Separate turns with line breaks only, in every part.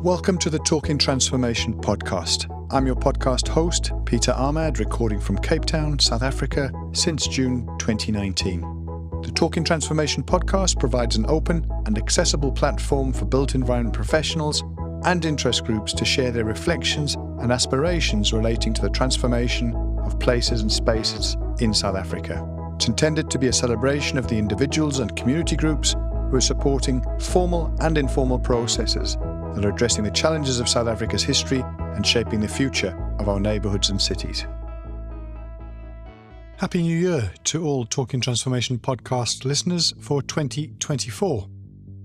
Welcome to the Talking Transformation podcast. I'm your podcast host, Peter Ahmad, recording from Cape Town, South Africa, since June 2019. The Talking Transformation podcast provides an open and accessible platform for built environment professionals and interest groups to share their reflections and aspirations relating to the transformation of places and spaces in South Africa. It's intended to be a celebration of the individuals and community groups who are supporting formal and informal processes that are addressing the challenges of South Africa's history and shaping the future of our neighbourhoods and cities. Happy New Year to all Talking Transformation podcast listeners for 2024.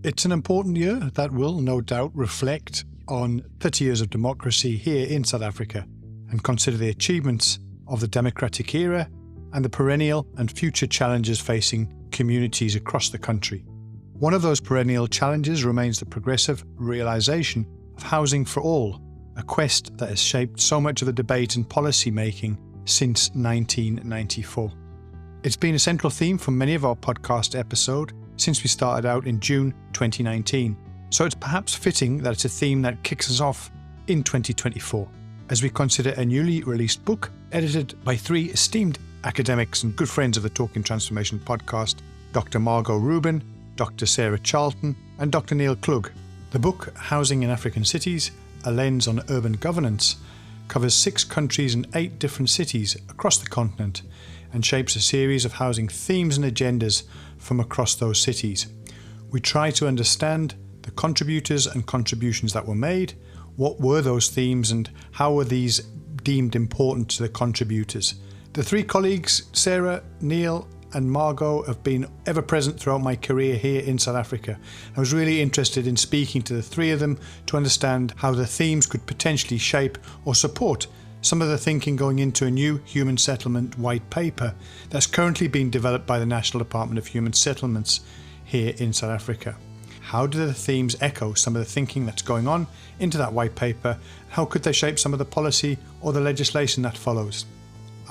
It's an important year that will no doubt reflect on 30 years of democracy here in South Africa and consider the achievements of the democratic era and the perennial and future challenges facing communities across the country. One of those perennial challenges remains the progressive realisation of housing for all, a quest that has shaped so much of the debate and policy making since 1994. It's been a central theme for many of our podcast episodes since we started out in June 2019, so it's perhaps fitting that it's a theme that kicks us off in 2024, as we consider a newly released book edited by three esteemed academics and good friends of the Talking Transformation podcast, Dr. Margot Ruben, Dr. Sarah Charlton and Dr. Neil Klug. The book, Housing in African Cities, A Lens on Urban Governance, covers 6 countries and 8 different cities across the continent and shapes a series of housing themes and agendas from across those cities. We try to understand the contributors and contributions that were made, what were those themes and how were these deemed important to the contributors. The 3 colleagues, Sarah, Neil and Margot, have been ever present throughout my career here in South Africa. I was really interested in speaking to the 3 of them to understand how the themes could potentially shape or support some of the thinking going into a new human settlement white paper that's currently being developed by the National Department of Human Settlements here in South Africa. How do the themes echo some of the thinking that's going on into that white paper? How could they shape some of the policy or the legislation that follows?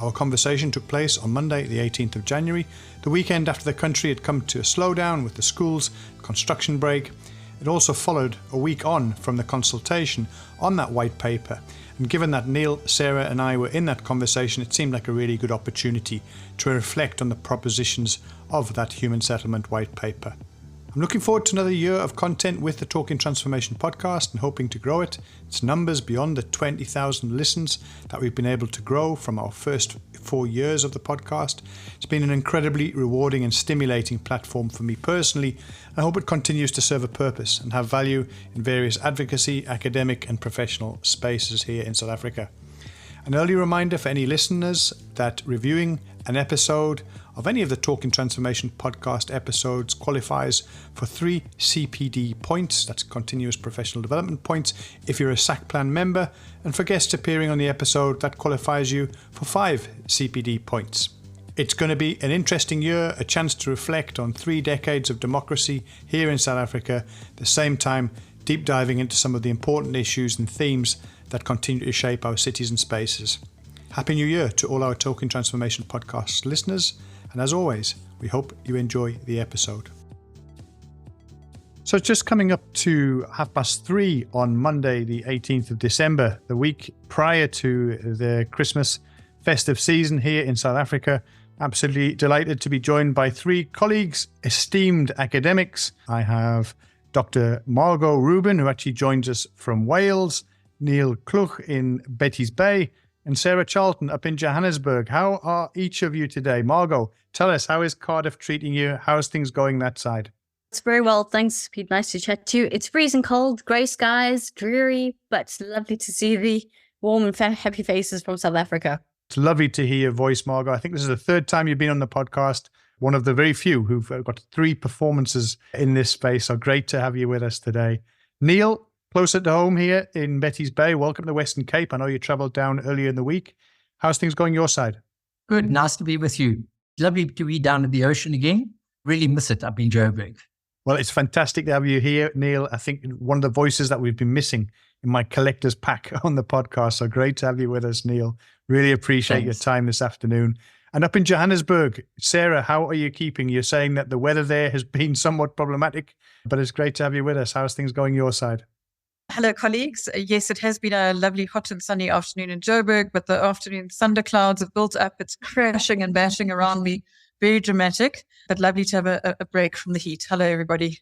Our conversation took place on Monday, the 18th of January, the weekend after the country had come to a slowdown with the schools construction break. It also followed a week on from the consultation on that white paper. And given that Neil, Sarah and I were in that conversation, it seemed like a really good opportunity to reflect on the propositions of that human settlement white paper. I'm looking forward to another year of content with the Talking Transformation podcast and hoping to grow it. Its numbers beyond the 20,000 listens that we've been able to grow from our first 4 years of the podcast. It's been an incredibly rewarding and stimulating platform for me personally. I hope it continues to serve a purpose and have value in various advocacy, academic and professional spaces here in South Africa. An early reminder for any listeners that reviewing an episode of any of the Talking Transformation podcast episodes qualifies for 3 CPD points, that's continuous professional development points, if you're a SAC plan member, and for guests appearing on the episode, that qualifies you for 5 CPD points. It's going to be an interesting year, a chance to reflect on 3 decades of democracy here in South Africa, at the same time deep diving into some of the important issues and themes that continue to shape our cities and spaces. Happy New Year to all our Talking Transformation podcast listeners, and as always, we hope you enjoy the episode. So it's just coming up to 3:30 on Monday, the 18th of December, the week prior to the Christmas festive season here in South Africa. Absolutely delighted to be joined by 3 colleagues, esteemed academics. I have Dr. Margot Ruben, who actually joins us from Wales, Neil Klug in Betty's Bay, and Sarah Charlton up in Johannesburg. How are each of you today? Margot, tell us, how is Cardiff treating you? How's things going that side?
It's very well, thanks, Pete. Nice to chat to you. It's freezing cold, grey skies, dreary, but it's lovely to see the warm and happy faces from South Africa.
It's lovely to hear your voice, Margot. I think this is the 3rd time you've been on the podcast. One of the very few who've got 3 performances in this space. So great to have you with us today. Neil, closer to home here in Betty's Bay. Welcome to the Western Cape. I know you travelled down earlier in the week. How's things going your side?
Good. Nice to be with you. Lovely to be down at the ocean again. Really miss it up in Joburg.
Well, it's fantastic to have you here, Neil. I think one of the voices that we've been missing in my collector's pack on the podcast. So great to have you with us, Neil. Really appreciate your time this afternoon. And up in Johannesburg, Sarah, how are you keeping? You're saying that the weather there has been somewhat problematic, but it's great to have you with us. How's things going your side?
Hello, colleagues. Yes, it has been a lovely hot and sunny afternoon in Joburg, but the afternoon thunderclouds have built up. It's crashing and bashing around me. Very dramatic, but lovely to have a break from the heat. Hello, everybody.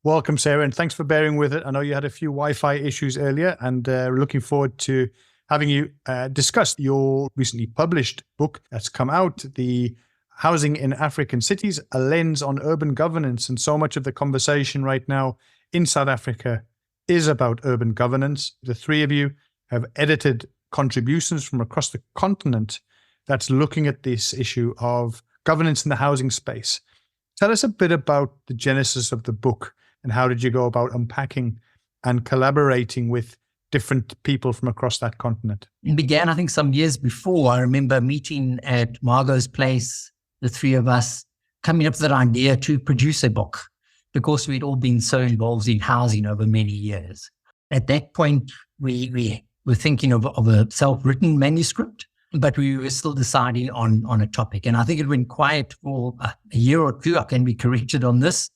Welcome, Sarah, and thanks for bearing with it. I know you had a few Wi-Fi issues earlier, and we're looking forward to having you discuss your recently published book that's come out, The Housing in African Cities, A Lens on Urban Governance. And so much of the conversation right now in South Africa is about urban governance. The three of you have edited contributions from across the continent that's looking at this issue of governance in the housing space. Tell us a bit about the genesis of the book and how did you go about unpacking and collaborating with different people from across that continent?
It began, I think, some years before. I remember meeting at Margot's place, the three of us coming up with that idea to produce a book, because we'd all been so involved in housing over many years. At that point, we were thinking of a self-written manuscript, but we were still deciding on a topic. And I think it went quiet for a year or two. I can be corrected on this.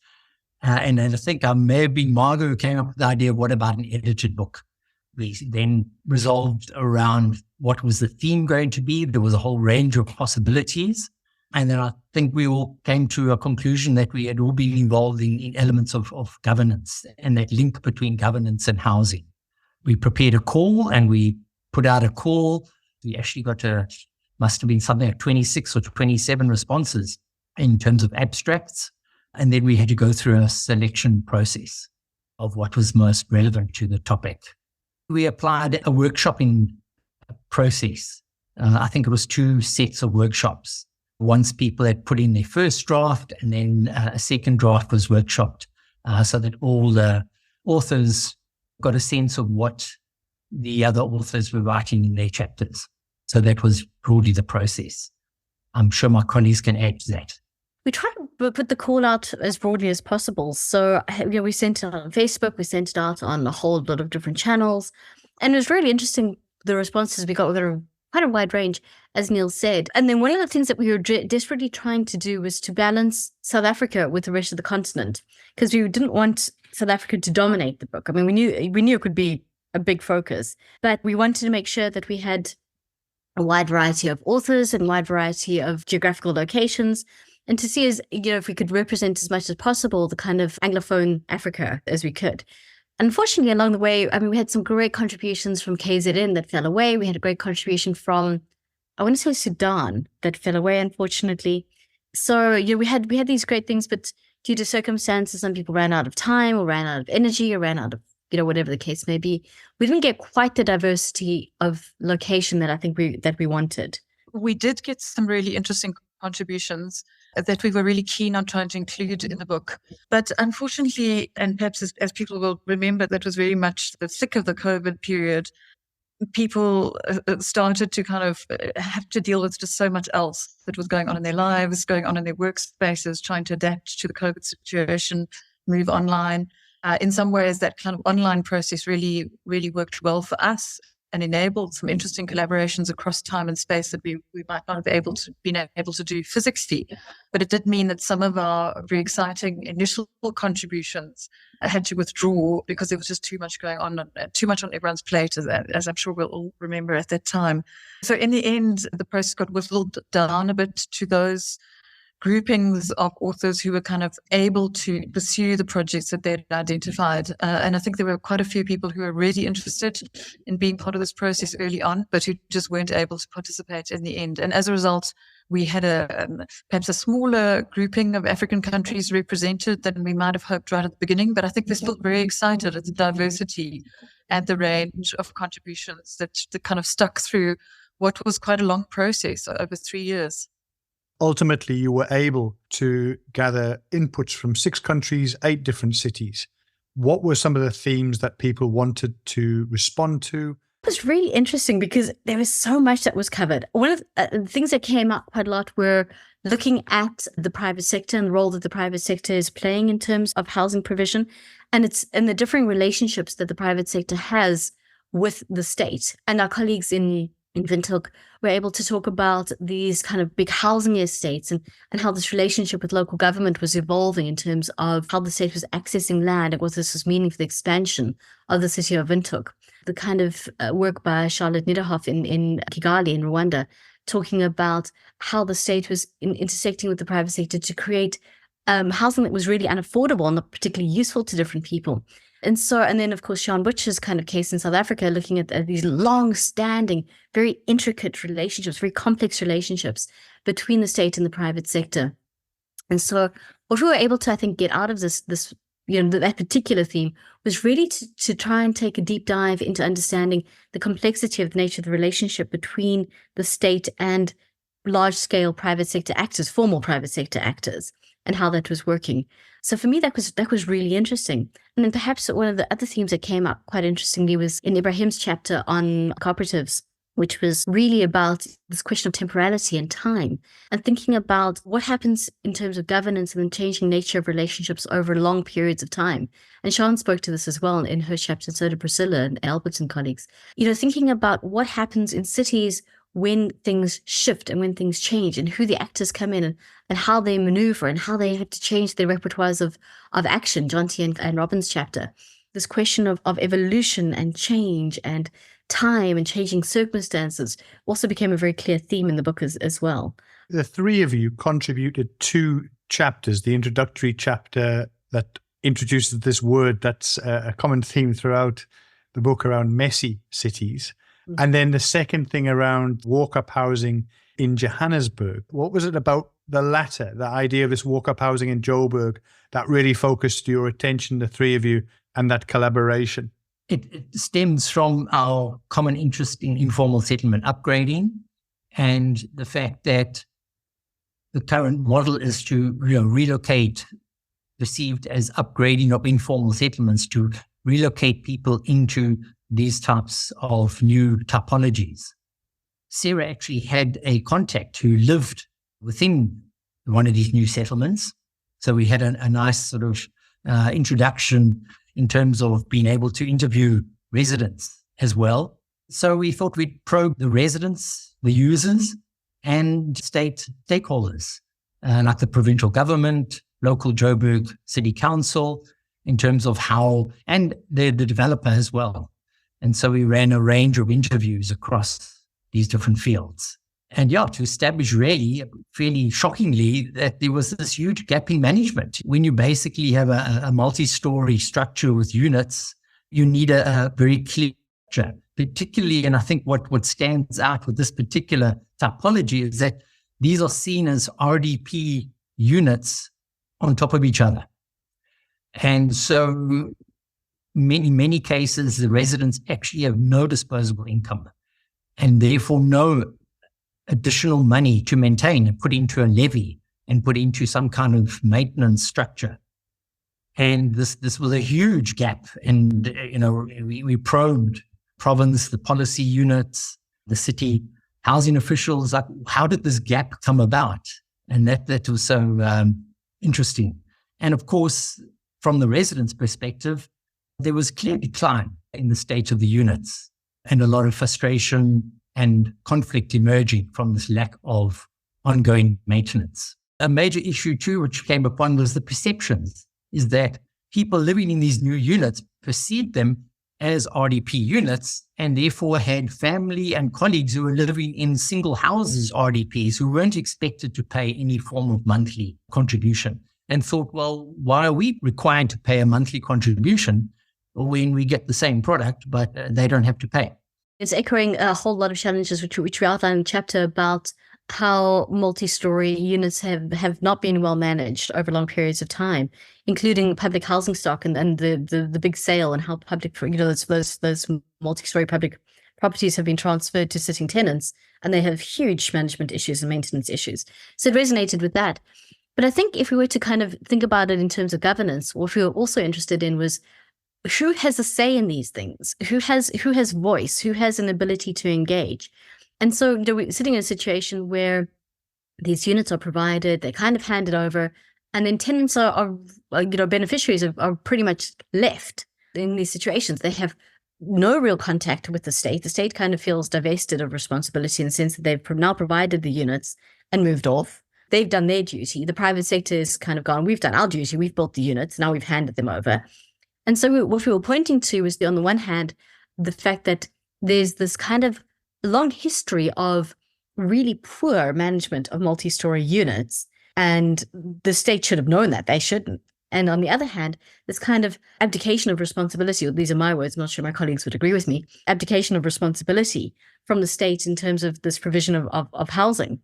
And I think I may have been Margot who came up with the idea of what about an edited book. We then resolved around what was the theme going to be. There was a whole range of possibilities. And then I think we all came to a conclusion that we had all been involved in elements of governance and that link between governance and housing. We prepared a call and we put out a call. We actually got must have been something like 26 or 27 responses in terms of abstracts. And then we had to go through a selection process of what was most relevant to the topic. We applied a workshopping process. I think it was 2 sets of workshops. Once people had put in their first draft, and then a second draft was workshopped so that all the authors got a sense of what the other authors were writing in their chapters. So that was broadly the process. I'm sure my colleagues can add to that.
We try to put the call out as broadly as possible. So we sent it out on Facebook, we sent it out on a whole lot of different channels. And it was really interesting, the responses we got were quite a wide range, as Neil said. And then one of the things that we were desperately trying to do was to balance South Africa with the rest of the continent, because we didn't want South Africa to dominate the book. I mean, we knew it could be a big focus, but we wanted to make sure that we had a wide variety of authors and wide variety of geographical locations, and to see if we could represent as much as possible the kind of Anglophone Africa as we could. Unfortunately, along the way, we had some great contributions from KZN that fell away. We had a great contribution from, I want to say, Sudan that fell away, unfortunately. So, we had these great things, but due to circumstances, some people ran out of time or ran out of energy or ran out of, whatever the case may be. We didn't get quite the diversity of location that I think we wanted.
We did get some really interesting contributions that we were really keen on trying to include in the book. But unfortunately, and perhaps as people will remember, that was very much the thick of the COVID period. People started to kind of have to deal with just so much else that was going on in their lives, going on in their workspaces, trying to adapt to the COVID situation, move online. In some ways, that kind of online process really, really worked well for us and enabled some interesting collaborations across time and space that we might not have been able to do physically. But it did mean that some of our very exciting initial contributions had to withdraw because there was just too much going on, too much on everyone's plate, as I'm sure we'll all remember at that time. So in the end, the process got whittled down a bit to those groupings of authors who were kind of able to pursue the projects that they'd identified. And I think there were quite a few people who were really interested in being part of this process early on, but who just weren't able to participate in the end. And as a result, we had perhaps a smaller grouping of African countries represented than we might have hoped right at the beginning. But I think we're still very excited at the diversity and the range of contributions that kind of stuck through what was quite a long process over 3 years.
Ultimately, you were able to gather inputs from 6 countries, 8 different cities. What were some of the themes that people wanted to respond to?
It was really interesting because there was so much that was covered. One of the things that came up quite a lot were looking at the private sector and the role that the private sector is playing in terms of housing provision, and the differing relationships that the private sector has with the state. And our colleagues in in Windhoek, we're able to talk about these kind of big housing estates and how this relationship with local government was evolving in terms of how the state was accessing land and what this was meaning for the expansion of the city of Windhoek. The kind of work by Charlotte Niederhoff in Kigali in Rwanda, talking about how the state was intersecting with the private sector to create housing that was really unaffordable and not particularly useful to different people. And then, of course, Sean Butcher's kind of case in South Africa, looking at these long-standing, very intricate relationships, very complex relationships between the state and the private sector. And so what we were able to, I think, get out of this that particular theme was really to try and take a deep dive into understanding the complexity of the nature of the relationship between the state and large-scale private sector actors, formal private sector actors, and how that was working. So for me, that was really interesting. And then perhaps one of the other themes that came up quite interestingly was in Ibrahim's chapter on cooperatives, which was really about this question of temporality and time, and thinking about what happens in terms of governance and the changing nature of relationships over long periods of time. And Sean spoke to this as well in her chapter, so did Priscilla and Albert and colleagues. Thinking about what happens in cities when things shift and when things change, and who the actors come in and how they maneuver and how they have to change their repertoires of action, Jonty and Robin's chapter. This question of evolution and change and time and changing circumstances also became a very clear theme in the book as well.
The three of you contributed 2 chapters, the introductory chapter that introduces this word that's a common theme throughout the book around messy cities. And then the second thing around walk-up housing in Johannesburg. What was it about the latter, the idea of this walk-up housing in Joburg, that really focused your attention, the three of you, and that collaboration?
It stems from our common interest in informal settlement upgrading and the fact that the current model is to relocate, perceived as upgrading of informal settlements, to relocate people into these types of new typologies. Sarah actually had a contact who lived within one of these new settlements. So we had a nice sort of introduction in terms of being able to interview residents as well. So we thought we'd probe the residents, the users, and state stakeholders, like the provincial government, local Joburg City Council, in terms of how, and the developer as well. And so we ran a range of interviews across these different fields. And to establish really, fairly shockingly, that there was this huge gap in management. When you basically have a multi-story structure with units, you need a very clear structure. Particularly, and I think what stands out with this particular typology is that these are seen as RDP units on top of each other. And so many cases, the residents actually have no disposable income and therefore no additional money to maintain and put into a levy and put into some kind of maintenance structure. And this was a huge gap. And, we probed province, the policy units, the city housing officials, like, how did this gap come about? And that was so interesting. And of course, from the residents' perspective, there was clear decline in the state of the units and a lot of frustration and conflict emerging from this lack of ongoing maintenance. A major issue too, which came upon, was the perceptions, is that people living in these new units perceived them as RDP units and therefore had family and colleagues who were living in single houses, RDPs, who weren't expected to pay any form of monthly contribution, and thought, well, why are we required to pay a monthly contribution when we get the same product, but they don't have to pay?
It's echoing a whole lot of challenges which we outlined in the chapter about how multi-story units have not been well managed over long periods of time, including public housing stock and the big sale, and how public, those multi-story public properties have been transferred to sitting tenants, and they have huge management issues and maintenance issues. So it resonated with that. But I think if we were to kind of think about it in terms of governance, what we were also interested in was who has a say in these things, who has voice, who has an ability to engage. And so we're sitting in a situation where these units are provided, they're kind of handed over, and then tenants are beneficiaries are pretty much left in these situations. They have no real contact with the state. The state kind of feels divested of responsibility in the sense that they've now provided the units and moved off. They've done their duty. The private sector is kind of gone, we've done our duty, we've built the units, now we've handed them over. And so what we were pointing to is, on the one hand, the fact that there's this kind of long history of really poor management of multi-story units, and the state should have known that. They shouldn't. And on the other hand, this kind of abdication of responsibility, or these are my words, I'm not sure my colleagues would agree with me, abdication of responsibility from the state in terms of this provision of housing.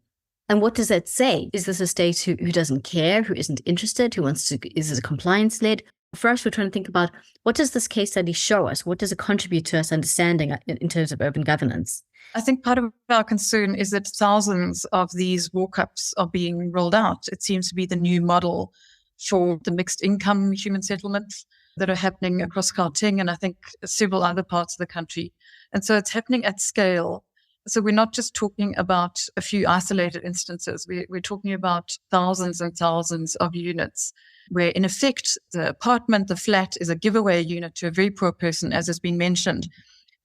And what does that say? Is this a state who doesn't care, who isn't interested, who wants to, is it compliance-led? For us, we're trying to think about, what does this case study show us? What does it contribute to us understanding in terms of urban governance?
I think part of our concern is that thousands of these walk-ups are being rolled out. It seems to be the new model for the mixed income human settlements that are happening across Gauteng and I think several other parts of the country. And so it's happening at scale. So we're not just talking about a few isolated instances. We're talking about thousands and thousands of units where, in effect, the apartment, the flat is a giveaway unit to a very poor person, as has been mentioned,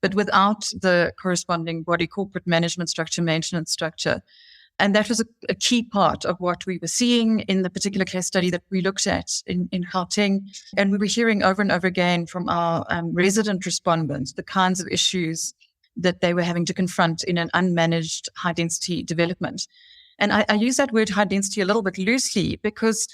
but without the corresponding body corporate management structure, maintenance structure. And that was a key part of what we were seeing in the particular case study that we looked at in Gauteng. And we were hearing over and over again from our resident respondents the kinds of issues that they were having to confront in an unmanaged high-density development. And I use that word high-density a little bit loosely because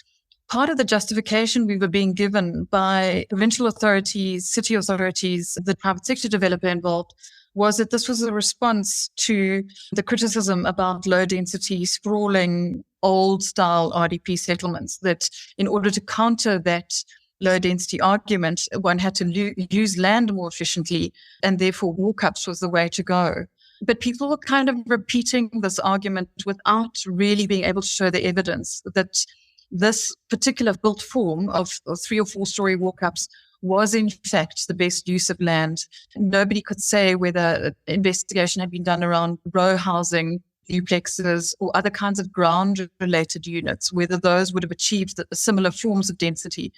part of the justification we were being given by provincial authorities, city authorities, the private sector developer involved, was that this was a response to the criticism about low-density, sprawling, old-style RDP settlements, that in order to counter that low-density argument, one had to use land more efficiently, and therefore walk-ups was the way to go. But people were kind of repeating this argument without really being able to show the evidence that this particular built form of 3 or 4 story walk-ups was in fact the best use of land. Nobody could say whether investigation had been done around row housing, duplexes, or other kinds of ground-related units, whether those would have achieved the similar forms of density.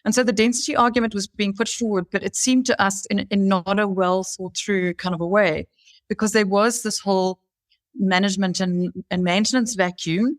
And so the density argument was being put forward, but it seemed to us in not a well thought through kind of a way, because there was this whole management and maintenance vacuum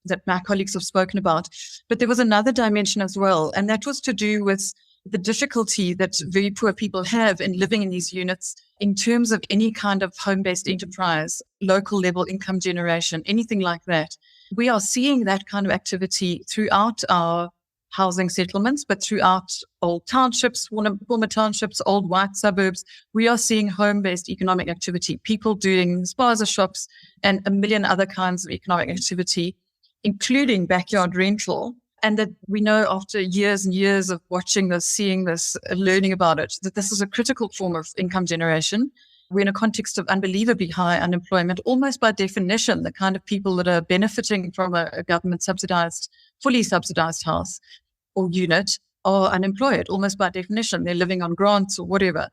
that my colleagues have spoken about. But there was another dimension as well, and that was to do with the difficulty that very poor people have in living in these units in terms of any kind of home-based enterprise, local level income generation, anything like that. We are seeing that kind of activity throughout our housing settlements, but throughout old townships, former townships, old white suburbs. We are seeing home-based economic activity, people doing spaza shops and a million other kinds of economic activity, including backyard rental. And that we know after years and years of watching this, seeing this, learning about it, that this is a critical form of income generation. We're in a context of unbelievably high unemployment, almost by definition. The kind of people that are benefiting from a government subsidized, fully subsidized house or unit are unemployed, almost by definition. They're living on grants or whatever.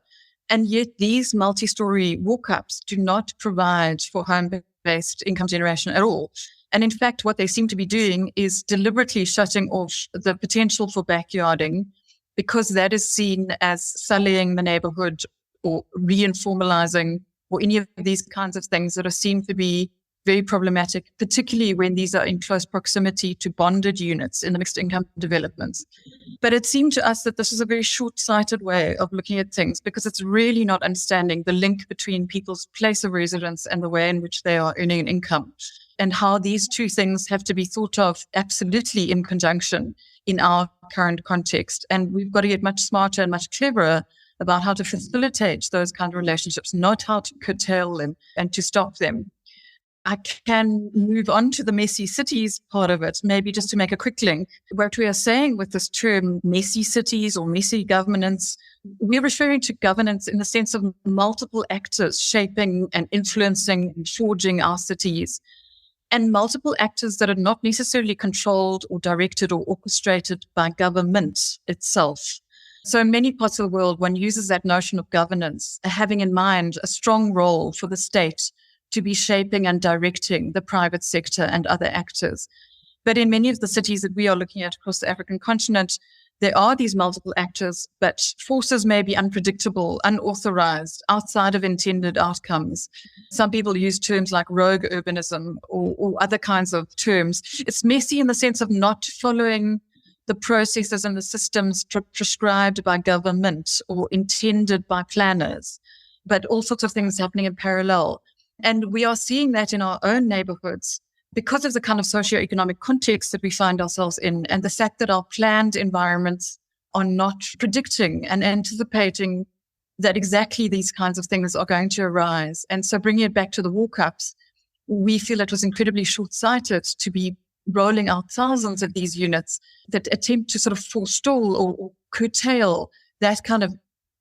And yet these multi-story walk-ups do not provide for home-based income generation at all. And in fact, what they seem to be doing is deliberately shutting off the potential for backyarding, because that is seen as sullying the neighborhood or re-informalizing or any of these kinds of things that are seen to be very problematic, particularly when these are in close proximity to bonded units in the mixed income developments. But it seemed to us that this is a very short-sighted way of looking at things, because it's really not understanding the link between people's place of residence and the way in which they are earning an income, and how these two things have to be thought of absolutely in conjunction in our current context. And we've got to get much smarter and much cleverer about how to facilitate those kind of relationships, not how to curtail them and to stop them. I can move on to the messy cities part of it, maybe just to make a quick link. What we are saying with this term messy cities or messy governance, we're referring to governance in the sense of multiple actors shaping and influencing and forging our cities, and multiple actors that are not necessarily controlled or directed or orchestrated by government itself. So in many parts of the world, one uses that notion of governance, having in mind a strong role for the state to be shaping and directing the private sector and other actors. But in many of the cities that we are looking at across the African continent, there are these multiple actors, but forces may be unpredictable, unauthorized, outside of intended outcomes. Some people use terms like rogue urbanism or other kinds of terms. It's messy in the sense of not following the processes and the systems prescribed by government or intended by planners, but all sorts of things happening in parallel. And we are seeing that in our own neighborhoods because of the kind of socioeconomic context that we find ourselves in, and the fact that our planned environments are not predicting and anticipating that exactly these kinds of things are going to arise. And so bringing it back to the walk-ups, we feel it was incredibly short-sighted to be rolling out thousands of these units that attempt to sort of forestall or curtail that kind of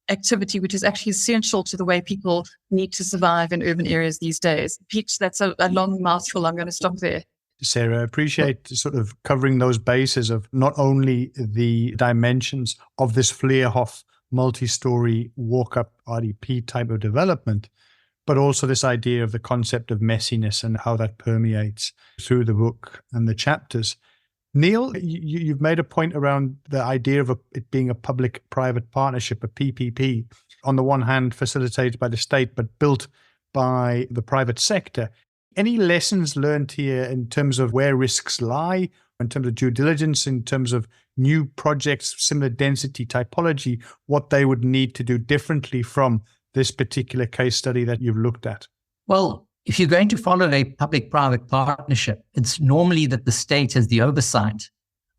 activity, which is actually essential to the way people need to survive in urban areas these days. Peach, that's a long mouthful. I'm going to stop there.
Sarah, I appreciate sort of covering those bases of not only the dimensions of this Fleurhof multi-story walk-up RDP type of development, but also this idea of the concept of messiness and how that permeates through the book and the chapters. Neil, you've made a point around the idea of it being a public-private partnership, a PPP, on the one hand facilitated by the state, but built by the private sector. Any lessons learned here in terms of where risks lie, in terms of due diligence, in terms of new projects, similar density typology, what they would need to do differently from this particular case study that you've looked at?
Well, if you're going to follow a public-private partnership, it's normally that the state has the oversight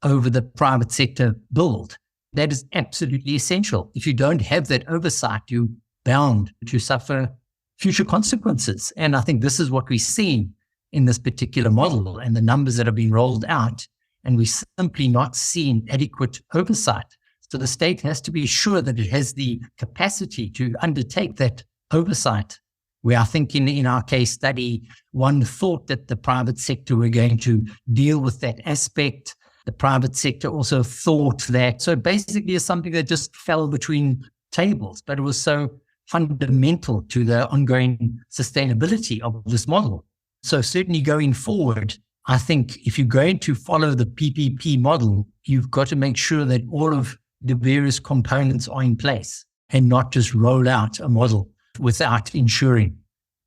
over the private sector build. That is absolutely essential. If you don't have that oversight, you're bound to suffer future consequences. And I think this is what we're seeing in this particular model and the numbers that have been rolled out. And we're simply not seeing adequate oversight. So the state has to be sure that it has the capacity to undertake that oversight. Where I think in our case study, one thought that the private sector were going to deal with that aspect. The private sector also thought that. So basically it's something that just fell between tables, but it was so fundamental to the ongoing sustainability of this model. So certainly going forward, I think if you're going to follow the PPP model, you've got to make sure that all of the various components are in place and not just roll out a model without ensuring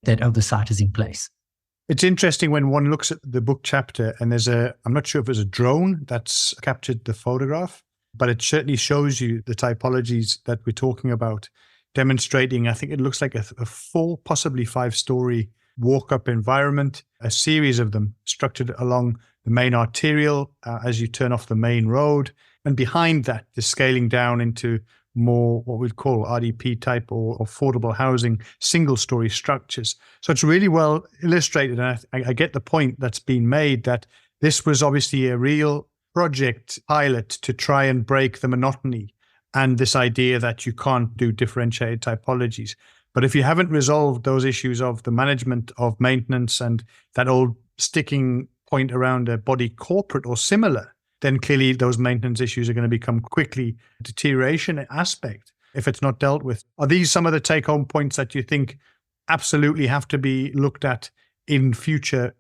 that oversight is in place.
It's interesting when one looks at the book chapter and I'm not sure if it's a drone that's captured the photograph, but it certainly shows you the typologies that we're talking about, demonstrating, I think it looks like a 4, possibly 5-story walk-up environment, a series of them structured along the main arterial as you turn off the main road. And behind that, the scaling down into more what we'd call RDP type or affordable housing, single-story structures. So it's really well illustrated. And I get the point that's been made that this was obviously a real project pilot to try and break the monotony and this idea that you can't do differentiated typologies. But if you haven't resolved those issues of the management of maintenance and that old sticking point around a body corporate or similar, then clearly those maintenance issues are going to become quickly a deterioration aspect if it's not dealt with. Are these some of the take-home points that you think absolutely have to be looked at in future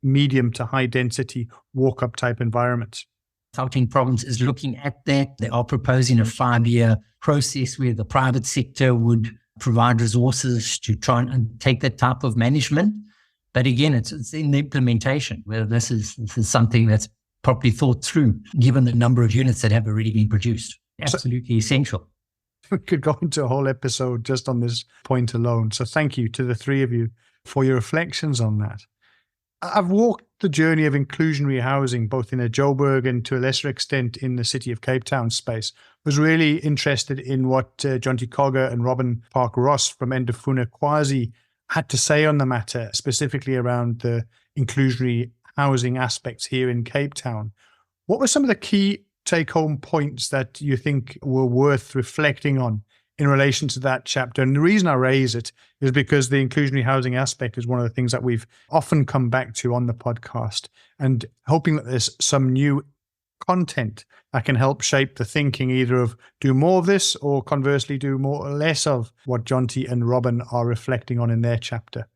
medium to high density walk-up type environments?
Gauteng Province is looking at that. They are proposing a 5-year process where the private sector would provide resources to try and take that type of management. But again, it's in the implementation, whether this is something that's properly thought through, given the number of units that have already been produced. Absolutely essential.
We could go into a whole episode just on this point alone. So thank you to the three of you for your reflections on that. I've walked the journey of inclusionary housing, both in a Joburg and to a lesser extent in the city of Cape Town space. Was really interested in what Jonty Cogger and Robin Park-Ross from Endafuna Kwazi had to say on the matter, specifically around the inclusionary housing aspects here in Cape Town. What were some of the key take-home points that you think were worth reflecting on in relation to that chapter? And the reason I raise it is because the inclusionary housing aspect is one of the things that we've often come back to on the podcast, and hoping that there's some new content that can help shape the thinking, either of do more of this or conversely do more or less of what Jonty and Robin are reflecting on in their chapter.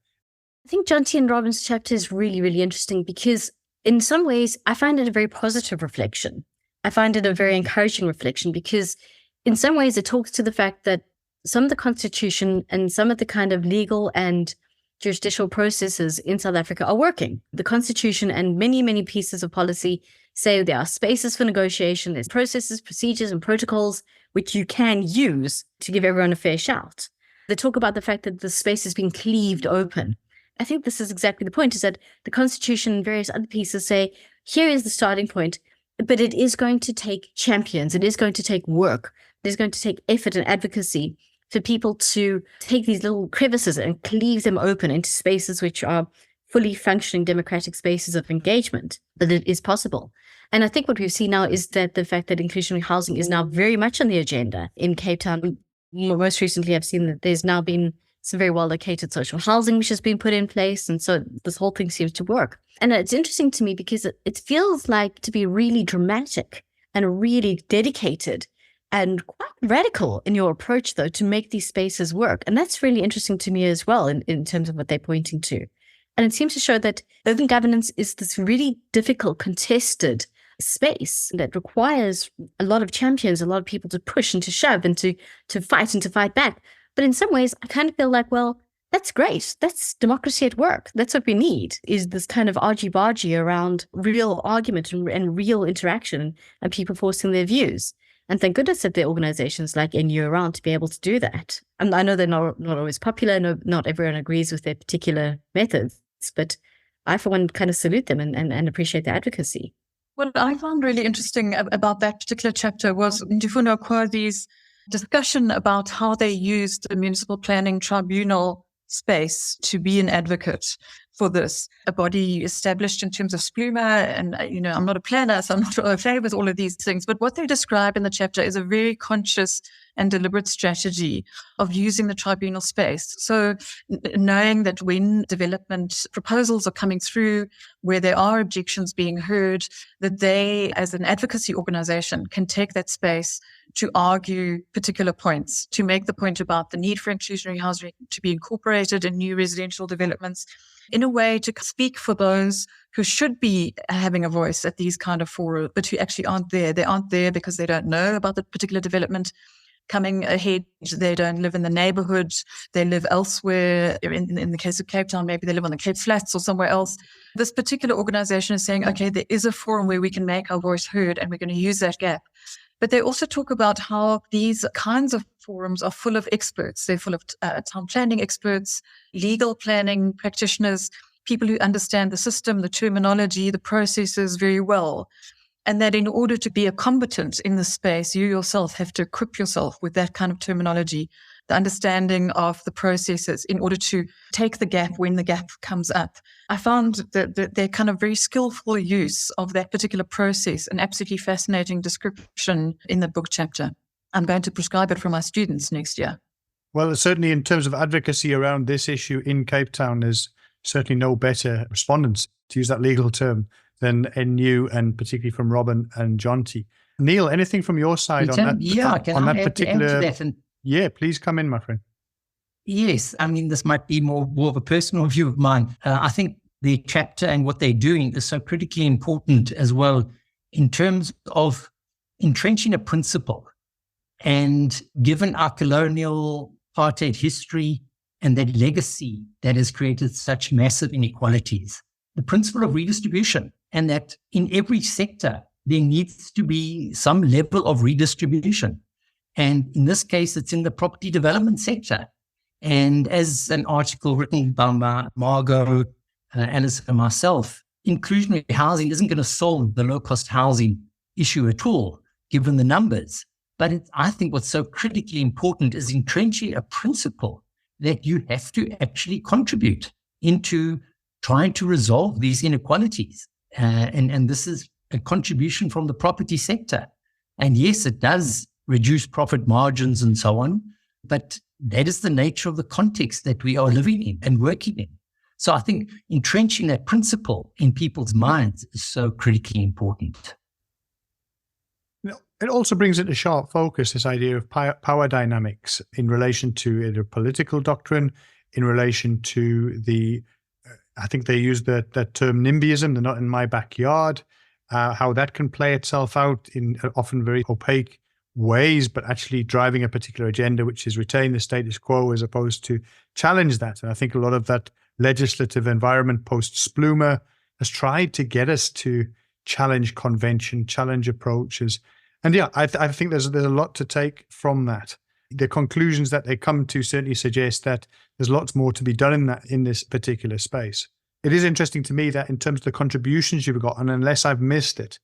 I think Jonty and Robin's chapter is really, really interesting because in some ways I find it a very positive reflection. I find it a very encouraging reflection, because in some ways it talks to the fact that some of the constitution and some of the kind of legal and judicial processes in South Africa are working. The constitution and many, many pieces of policy say there are spaces for negotiation, there's processes, procedures, and protocols which you can use to give everyone a fair shout. They talk about the fact that the space has been cleaved open. I think this is exactly the point, is that the constitution and various other pieces say, here is the starting point, but it is going to take champions, it is going to take work, it is going to take effort and advocacy for people to take these little crevices and cleave them open into spaces which are fully functioning democratic spaces of engagement, that it is possible. And I think what we've seen now is that the fact that inclusionary housing is now very much on the agenda in Cape Town. Most recently, I've seen that there's now been some very well-located social housing which has been put in place. And so this whole thing seems to work. And it's interesting to me because it feels like to be really dramatic and really dedicated and quite radical in your approach, though, to make these spaces work. And that's really interesting to me as well in terms of what they're pointing to. And it seems to show that urban governance is this really difficult, contested space that requires a lot of champions, a lot of people to push and to shove and to fight and to fight back. But in some ways, I kind of feel like, well, that's great. That's democracy at work. That's what we need, is this kind of argy-bargy around real argument and real interaction and people forcing their views. And thank goodness that there are organizations like NU around to be able to do that. And I know they're not always popular. No, not everyone agrees with their particular methods, but I, for one, kind of salute them and appreciate their advocacy.
What I found really interesting about that particular chapter was Ndifuno Kwazi's discussion about how they used the Municipal Planning Tribunal space to be an advocate for this, a body established in terms of SPLUMA. And, I'm not a planner, so I'm not okay with all of these things. But what they describe in the chapter is a very conscious and deliberate strategy of using the tribunal space. So knowing that when development proposals are coming through, where there are objections being heard, that they, as an advocacy organization, can take that space to argue particular points, to make the point about the need for inclusionary housing to be incorporated in new residential developments, in a way to speak for those who should be having a voice at these kind of fora, but who actually aren't there. They aren't there because they don't know about the particular development coming ahead. They don't live in the neighborhood. They live elsewhere. In the case of Cape Town, maybe they live on the Cape Flats or somewhere else. This particular organization is saying, okay, there is a forum where we can make our voice heard and we're going to use that gap. But they also talk about how these kinds of forums are full of experts. They're full of town planning experts, legal planning practitioners, people who understand the system, the terminology, the processes very well. And that in order to be a combatant in the space, you yourself have to equip yourself with that kind of terminology, the understanding of the processes in order to take the gap when the gap comes up. I found that their kind of very skillful use of that particular process an absolutely fascinating description in the book chapter. I'm going to prescribe it for my students next year.
Well, certainly in terms of advocacy around this issue in Cape Town, there's certainly no better respondents, to use that legal term, than NU and particularly from Robin and Jonty. Neil, anything from your side on that?
Yeah,
on that particular?
Yeah,
please come in, my friend.
Yes, I mean, this might be more of a personal view of mine. I think the chapter and what they're doing is so critically important as well in terms of entrenching a principle. And given our colonial apartheid history and that legacy that has created such massive inequalities, the principle of redistribution, and that in every sector, there needs to be some level of redistribution. And in this case, it's in the property development sector. And as an article written by Margot, Alice and myself, inclusionary housing isn't going to solve the low-cost housing issue at all, given the numbers. But I think what's so critically important is entrenching a principle that you have to actually contribute into trying to resolve these inequalities. And this is a contribution from the property sector. And yes, it does reduce profit margins and so on, but that is the nature of the context that we are living in and working in. So I think entrenching that principle in people's minds is so critically important.
It also brings into sharp focus this idea of power dynamics in relation to either political doctrine, in relation to the, I think they use that term NIMBYism, they're not in my backyard, how that can play itself out in often very opaque ways, but actually driving a particular agenda, which is retain the status quo as opposed to challenge that. And I think a lot of that legislative environment post-Splumer has tried to get us to challenge convention, challenge approaches. And yeah, I think there's a lot to take from that. The conclusions that they come to certainly suggest that there's lots more to be done in this particular space. It is interesting to me that in terms of the contributions you've got, and unless I've missed it,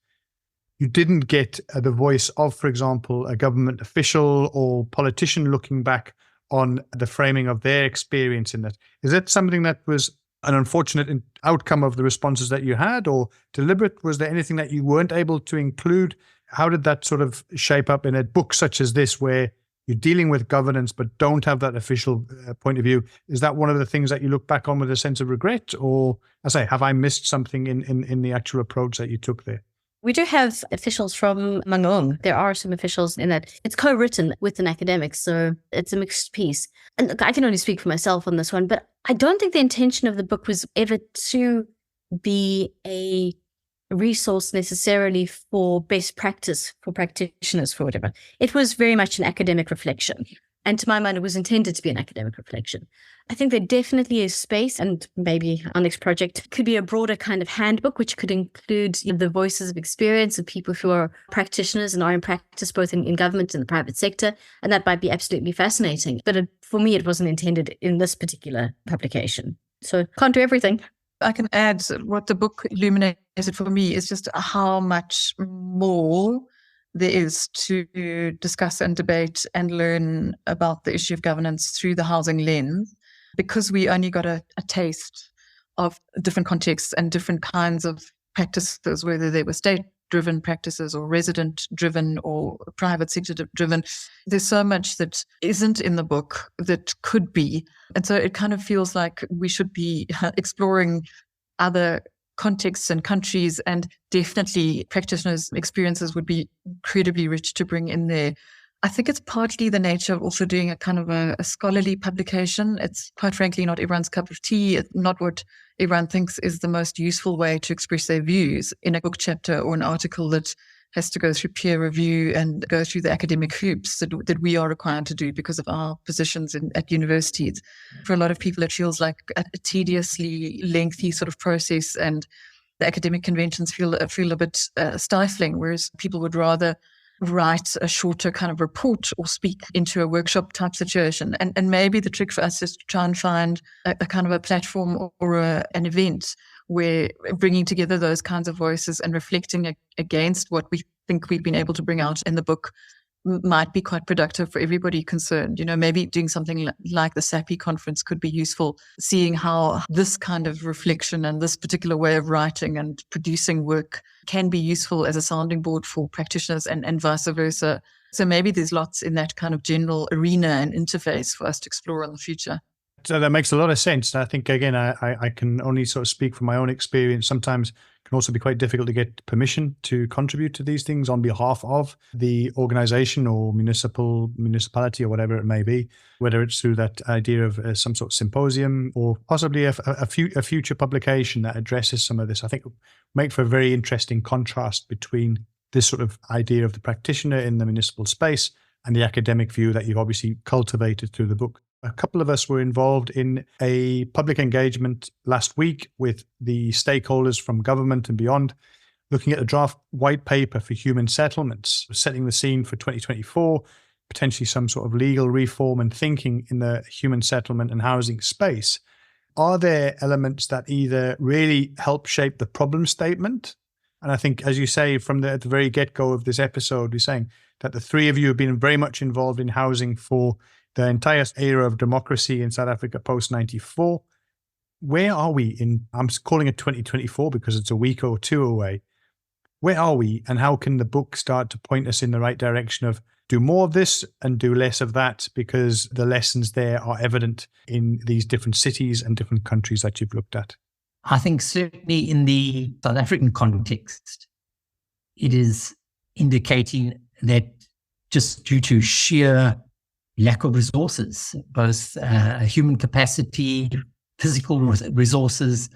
you didn't get the voice of, for example, a government official or politician looking back on the framing of their experience in that. Is that something that was an unfortunate outcome of the responses that you had, or deliberate? Was there anything that you weren't able to include? How did that sort of shape up in a book such as this, where you're dealing with governance but don't have that official point of view? Is that one of the things that you look back on with a sense of regret, or, I say, have I missed something in the actual approach that you took there?
We do have officials from Mangaung. There are some officials in that. It's co-written with an academic, so it's a mixed piece. And look, I can only speak for myself on this one, but I don't think the intention of the book was ever to be a resource necessarily for best practice for practitioners, for whatever. It was very much an academic reflection. And to my mind, it was intended to be an academic reflection. I think there definitely is space, and maybe our next project could be a broader kind of handbook, which could include the voices of experience of people who are practitioners and are in practice both in government and the private sector. And that might be absolutely fascinating. But for me, it wasn't intended in this particular publication. So can't do everything.
I can add what the book illuminated for me is just how much more there is to discuss and debate and learn about the issue of governance through the housing lens, because we only got a taste of different contexts and different kinds of practices, whether they were state-driven practices or resident-driven or private sector-driven. There's so much that isn't in the book that could be. And so it kind of feels like we should be exploring other contexts and countries, and definitely practitioners' experiences would be incredibly rich to bring in there. I think it's partly the nature of also doing a kind of a scholarly publication. It's quite frankly not everyone's cup of tea. It's not what everyone thinks is the most useful way to express their views in a book chapter or an article that has to go through peer review and go through the academic hoops that we are required to do because of our positions at universities. For a lot of people, it feels like a tediously lengthy sort of process, and the academic conventions feel a bit stifling, whereas people would rather write a shorter kind of report or speak into a workshop type situation. And maybe the trick for us is to try and find a kind of a platform or an event where bringing together those kinds of voices and reflecting against what we think we've been able to bring out in the book might be quite productive for everybody concerned. You know, maybe doing something like the SAPI conference could be useful, seeing how this kind of reflection and this particular way of writing and producing work can be useful as a sounding board for practitioners and vice versa. So maybe there's lots in that kind of general arena and interface for us to explore in the future.
So that makes a lot of sense. I think, again, I can only sort of speak from my own experience. Sometimes it can also be quite difficult to get permission to contribute to these things on behalf of the organization or municipality or whatever it may be, whether it's through that idea of some sort of symposium or possibly a future publication that addresses some of this. I think it will make for a very interesting contrast between this sort of idea of the practitioner in the municipal space and the academic view that you've obviously cultivated through the book. A couple of us were involved in a public engagement last week with the stakeholders from government and beyond, looking at a draft white paper for human settlements, setting the scene for 2024, potentially some sort of legal reform and thinking in the human settlement and housing space. Are there elements that either really help shape the problem statement? And I think, as you say, from at the very get-go of this episode, we're saying that the three of you have been very much involved in housing for the entire era of democracy in South Africa post-94. Where are we in, I'm calling it 2024 because it's a week or two away. Where are we, and how can the book start to point us in the right direction of do more of this and do less of that, because the lessons there are evident in these different cities and different countries that you've looked at?
I think certainly in the South African context, it is indicating that just due to sheer lack of resources, both human capacity, physical resources,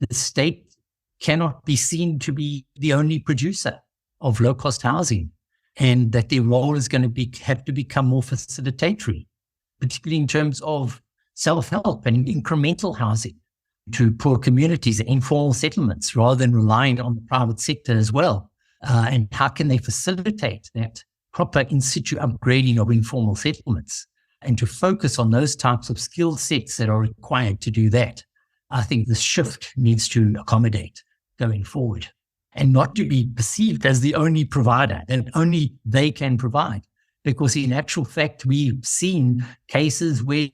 the state cannot be seen to be the only producer of low-cost housing, and that their role is going to have to become more facilitatory, particularly in terms of self-help and incremental housing to poor communities and informal settlements, rather than relying on the private sector as well. And how can they facilitate that proper in situ upgrading of informal settlements, and to focus on those types of skill sets that are required to do that? I think the shift needs to accommodate going forward, and not to be perceived as the only provider and only they can provide. Because in actual fact, we've seen cases where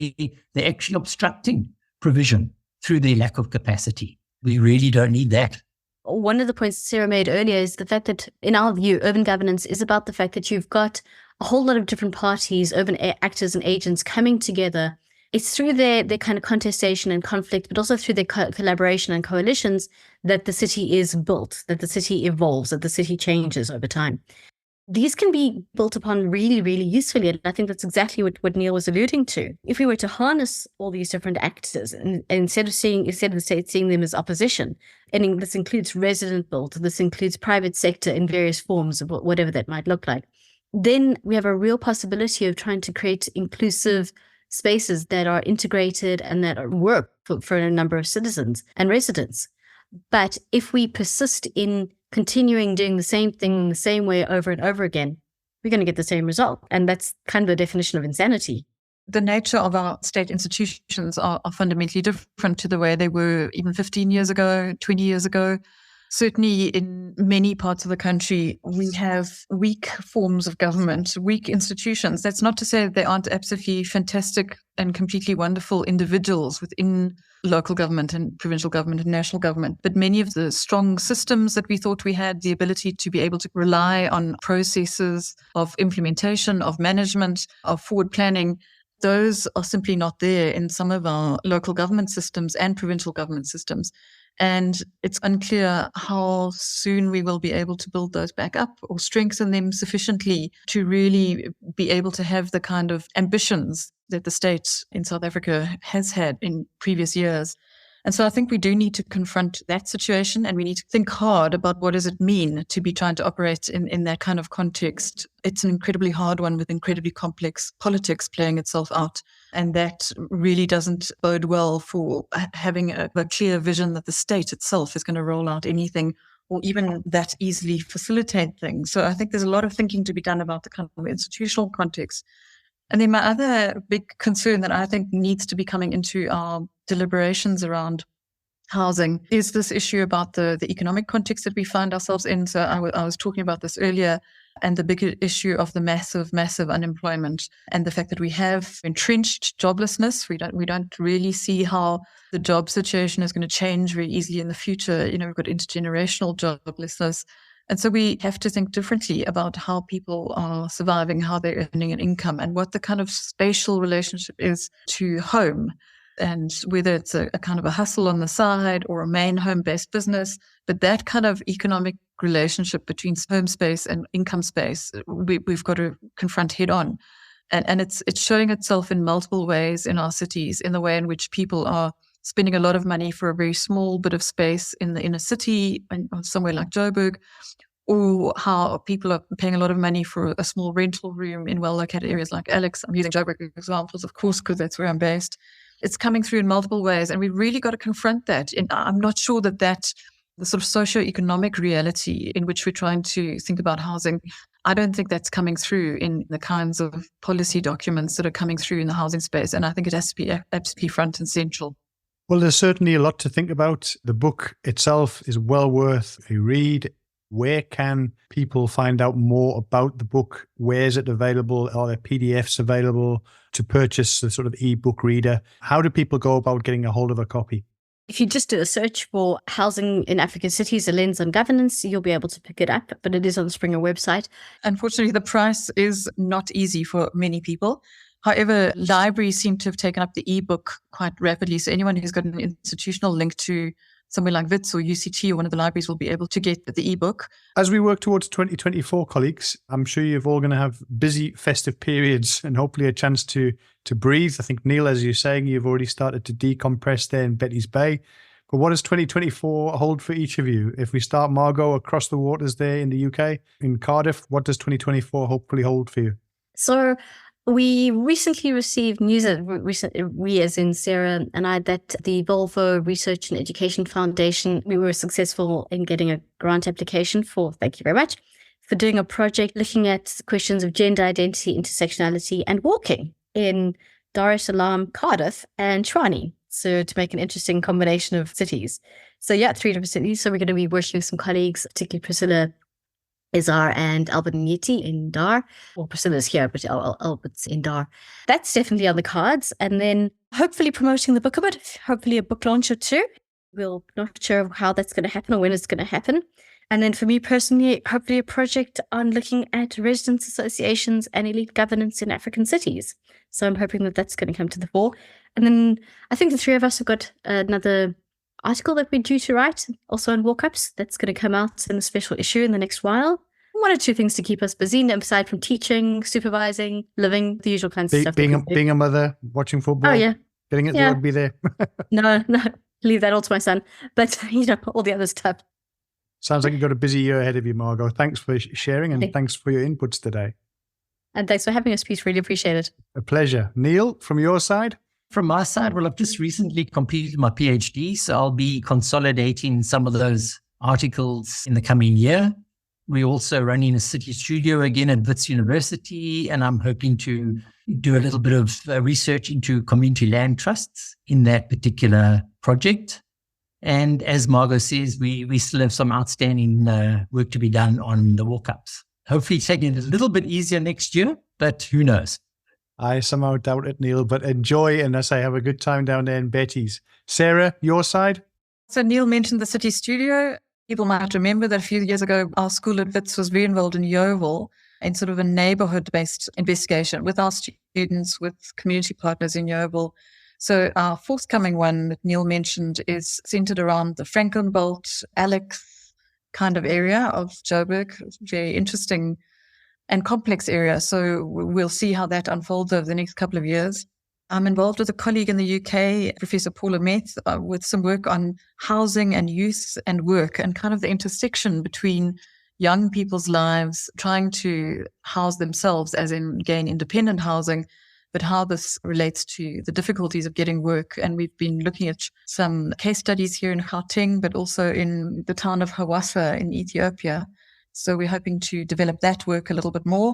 they're actually obstructing provision through their lack of capacity. We really don't need that.
One of the points Sarah made earlier is the fact that, in our view, urban governance is about the fact that you've got a whole lot of different parties, urban actors and agents coming together. It's through their kind of contestation and conflict, but also through their collaboration and coalitions, that the city is built, that the city evolves, that the city changes over time. These can be built upon really, really usefully. And I think that's exactly what Neil was alluding to. If we were to harness all these different actors, and instead of the state seeing them as opposition, and this includes resident built, this includes private sector in various forms of whatever that might look like, then we have a real possibility of trying to create inclusive spaces that are integrated and that work for a number of citizens and residents. But if we persist in continuing doing the same thing in the same way over and over again, we're going to get the same result. And that's kind of the definition of insanity.
The nature of our state institutions are fundamentally different to the way they were even 15 years ago, 20 years ago. Certainly in many parts of the country, we have weak forms of government, weak institutions. That's not to say that there aren't absolutely fantastic and completely wonderful individuals within local government and provincial government and national government. But many of the strong systems that we thought we had, the ability to be able to rely on processes of implementation, of management, of forward planning, those are simply not there in some of our local government systems and provincial government systems. And it's unclear how soon we will be able to build those back up or strengthen them sufficiently to really be able to have the kind of ambitions that the state in South Africa has had in previous years. And so I think we do need to confront that situation, and we need to think hard about what does it mean to be trying to operate in that kind of context. It's an incredibly hard one with incredibly complex politics playing itself out. And that really doesn't bode well for having a clear vision that the state itself is going to roll out anything or even that easily facilitate things. So I think there's a lot of thinking to be done about the kind of institutional context. And then my other big concern that I think needs to be coming into our deliberations around housing is this issue about the economic context that we find ourselves in. So I was talking about this earlier, and the bigger issue of the massive unemployment and the fact that we have entrenched joblessness. We don't really see how the job situation is going to change very easily in the future. You know, we've got intergenerational joblessness. And so we have to think differently about how people are surviving, how they're earning an income, and what the kind of spatial relationship is to home, and whether it's a kind of a hustle on the side or a main home-based business. But that kind of economic relationship between home space and income space, we've got to confront head on. And it's showing itself in multiple ways in our cities, in the way in which people are spending a lot of money for a very small bit of space in the inner city, somewhere like Joburg, or how people are paying a lot of money for a small rental room in well-located areas like Alex. I'm using Joburg examples, of course, because that's where I'm based. It's coming through in multiple ways, and we've really got to confront that. And I'm not sure that the sort of socio-economic reality in which we're trying to think about housing, I don't think that's coming through in the kinds of policy documents that are coming through in the housing space. And I think it has to be absolutely front and central.
Well, there's certainly a lot to think about. The book itself is well worth a read. Where can people find out more about the book? Where is it available? Are there PDFs available to purchase the sort of e-book reader? How do people go about getting a hold of a copy?
If you just do a search for Housing in African Cities, a Lens on Governance, you'll be able to pick it up, but it is on the Springer website.
Unfortunately, the price is not easy for many people. However, libraries seem to have taken up the e-book quite rapidly. So anyone who's got an institutional link to somewhere like WITS or UCT or one of the libraries will be able to get the e-book.
As we work towards 2024, colleagues, I'm sure you're all going to have busy festive periods and hopefully a chance to breathe. I think, Neil, as you're saying, you've already started to decompress there in Betty's Bay. But what does 2024 hold for each of you? If we start, Margot, across the waters there in the UK, in Cardiff, what does 2024 hopefully hold for you?
So we recently received news, we as in Sarah and I, that the Volvo Research and Education Foundation, we were successful in getting a grant application for, thank you very much, for doing a project looking at questions of gender identity, intersectionality and walking in Dar es Salaam, Cardiff and Tshwane. So to make an interesting combination of cities. So yeah, 3 different cities. So we're going to be working with some colleagues, particularly Priscilla Izar and Albert Nyeti in Dar. Well, Priscilla's here, but Albert's in Dar. That's definitely on the cards. And then hopefully promoting the book a bit, hopefully a book launch or two. We're not sure how that's going to happen or when it's going to happen. And then for me personally, hopefully a project on looking at residents' associations and elite governance in African cities. So I'm hoping that that's going to come to the fore. And then I think the 3 of us have got another article that we're due to write, also on walk-ups. That's going to come out in a special issue in the next while. 1 or 2 things to keep us busy, aside from teaching, supervising, living, the usual kinds of stuff.
Being a mother, watching football.
Oh, yeah.
Getting it to rugby there.
No, leave that all to my son. But, all the other stuff.
Sounds like you've got a busy year ahead of you, Margot. Thanks for sharing and thanks for your inputs today.
And thanks for having us, Pete. Really appreciate it.
A pleasure. Neil, from your side?
From my side, well, I've just recently completed my PhD, so I'll be consolidating some of those articles in the coming year. We're also running a city studio again at Wits University, and I'm hoping to do a little bit of research into community land trusts in that particular project. And as Margot says, we still have some outstanding work to be done on the walk-ups. Hopefully taking it a little bit easier next year, but who knows?
I somehow doubt it, Neil, but enjoy and as I have a good time down there in Betty's. Sarah, your side?
So Neil mentioned the city studio. People might remember that a few years ago, our school at Wits was very involved in Yeovil in sort of a neighborhood-based investigation with our students, with community partners in Yeovil. So our forthcoming one that Neil mentioned is centered around the Frankenbelt, Alex kind of area of Joburg. Very interesting and complex area. So we'll see how that unfolds over the next couple of years. I'm involved with a colleague in the UK, Professor Paula Meth, with some work on housing and youth and work and kind of the intersection between young people's lives, trying to house themselves as in gain independent housing, but how this relates to the difficulties of getting work. And we've been looking at some case studies here in Gauteng, but also in the town of Hawassa in Ethiopia. So we're hoping to develop that work a little bit more.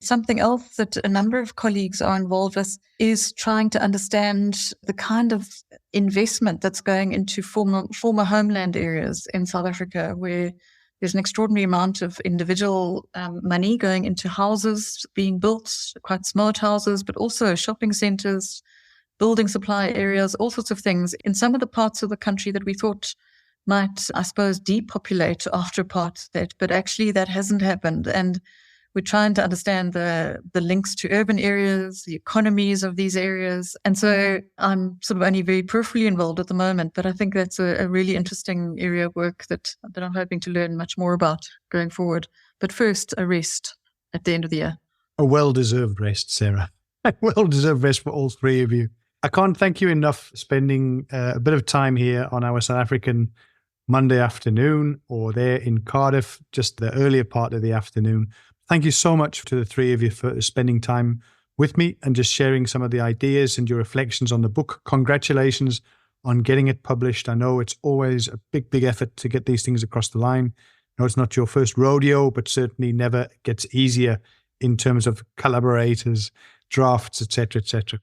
Something else that a number of colleagues are involved with is trying to understand the kind of investment that's going into former homeland areas in South Africa, where there's an extraordinary amount of individual money going into houses being built, quite smart houses, but also shopping centres, building supply areas, all sorts of things in some of the parts of the country that we thought might, I suppose, depopulate after apartheid, but actually that hasn't happened. And we're trying to understand the links to urban areas, the economies of these areas. And so I'm sort of only very peripherally involved at the moment, but I think that's a really interesting area of work that I'm hoping to learn much more about going forward. But first, a rest at the end of the year.
A well-deserved rest, Sarah. A well-deserved rest for all 3 of you. I can't thank you enough spending a bit of time here on our South African Monday afternoon, or there in Cardiff, just the earlier part of the afternoon. Thank you so much to the 3 of you for spending time with me and just sharing some of the ideas and your reflections on the book. Congratulations on getting it published. I know it's always a big, big effort to get these things across the line. I know it's not your first rodeo, but certainly never gets easier in terms of collaborators, drafts, etc., etc.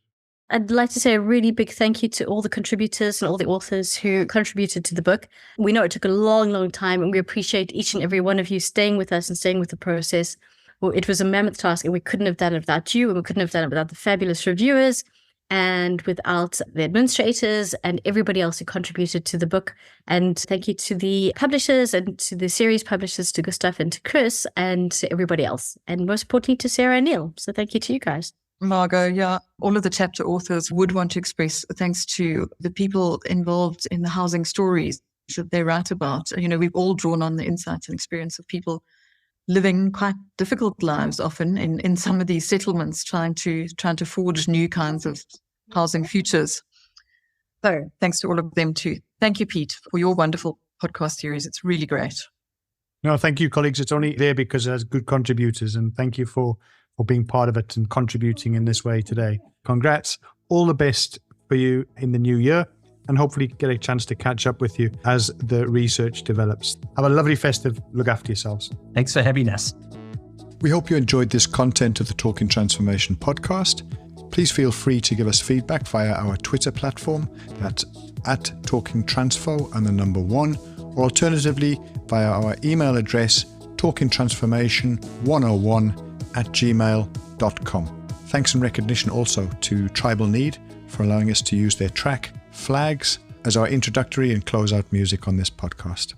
I'd like to say a really big thank you to all the contributors and all the authors who contributed to the book. We know it took a long, long time, and we appreciate each and every one of you staying with us and staying with the process. Well, it was a mammoth task, and we couldn't have done it without you, and we couldn't have done it without the fabulous reviewers and without the administrators and everybody else who contributed to the book. And thank you to the publishers and to the series publishers, to Gustav and to Chris and to everybody else. And most importantly, to Sarah and Neil. So thank you to you guys.
Margot, yeah, all of the chapter authors would want to express thanks to the people involved in the housing stories that they write about. You know, we've all drawn on the insights and experience of people living quite difficult lives often in some of these settlements, trying to forge new kinds of housing futures. So thanks to all of them too. thank you, Pete, for your wonderful podcast series. It's really great.
No, thank you, colleagues. It's only there because it has good contributors, and thank you for being part of it and contributing in this way today. Congrats. All the best for you in the new year, and hopefully get a chance to catch up with you as the research develops. Have a lovely festive. Look after yourselves.
Thanks for having us.
We hope you enjoyed this content of the Talking Transformation podcast. Please feel free to give us feedback via our Twitter platform. That's @TalkingTransfo and the number 1, or alternatively via our email address talkingtransformation101@gmail.com. Thanks and recognition also to Tribal Need for allowing us to use their track Flags as our introductory and closeout music on this podcast.